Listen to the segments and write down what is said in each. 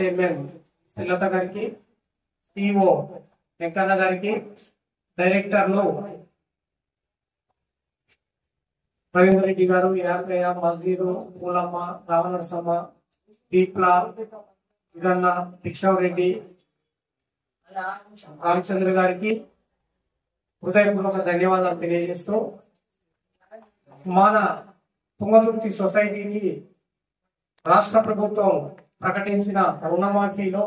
Chairman Srilatha గారికి, CEO Venkanna గారికి, డైరెక్టర్లు రవీంద్ర రెడ్డి గారు, యాకయ్య, మజీదు, పూలమ్మ, రామనరసమ్మ, దీప్లా, ఇరన్న, భిక్షారెడ్డి, రామచంద్ర గారికి హృదయపూర్వక ధన్యవాదాలు తెలియజేస్తూ, మన తుంగతుర్తి సొసైటీకి రాష్ట్ర ప్రభుత్వం ప్రకటించిన రుణమాఫీలో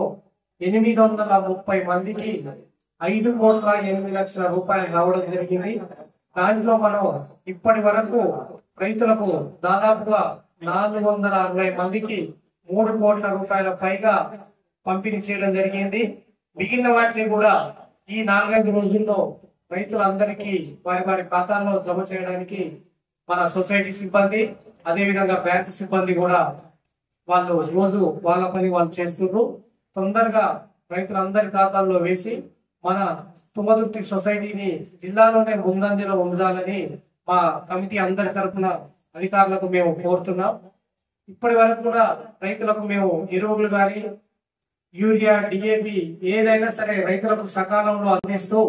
830 మందికి 5,08,00,000 రూపాయలు రావడం జరిగింది. దాంట్లో మనం ఇప్పటి వరకు రైతులకు దాదాపుగా 460 మందికి 3 కోట్ల రూపాయల పైగా పంపిణీ చేయడం జరిగింది. మిగిలిన వాటిని కూడా ఈ 4-5 రోజుల్లో రైతులందరికీ వారి వారి ఖాతాల్లో జమ చేయడానికి మన సొసైటీ సిబ్బంది, అదేవిధంగా బ్యాంకు సిబ్బంది కూడా వాళ్ళు రోజు వాళ్ళ పని వాళ్ళు చేస్తున్నారు. తొందరగా రైతులందరి ఖాతాల్లో వేసి మన తుంగతుర్తి సొసైటీని జిల్లాలోనే ముందంజలో ఉండాలని మా కమిటీ అందరి తరఫున అధికారులకు మేము కోరుతున్నాం. ఇప్పటి వరకు కూడా రైతులకు మేము ఎరువులు గాని, యూరియా, డిఏపి ఏదైనా సరే రైతులకు సకాలంలో అందిస్తూ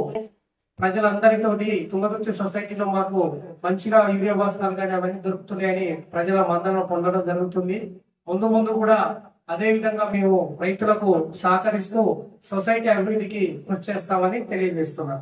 ప్రజలందరితోటి తుంగతుర్తి సొసైటీలో మాకు మంచిగా యూరియా బస్తాలు కానీ అవన్నీ దొరుకుతున్నాయని ప్రజల మద్దతు పొందడం జరుగుతుంది. ముందు ముందు కూడా అదే విధంగా మేము రైతులకు సహకరిస్తూ సొసైటీ అభివృద్ధికి కృషి చేస్తామని తెలియజేస్తున్నాం.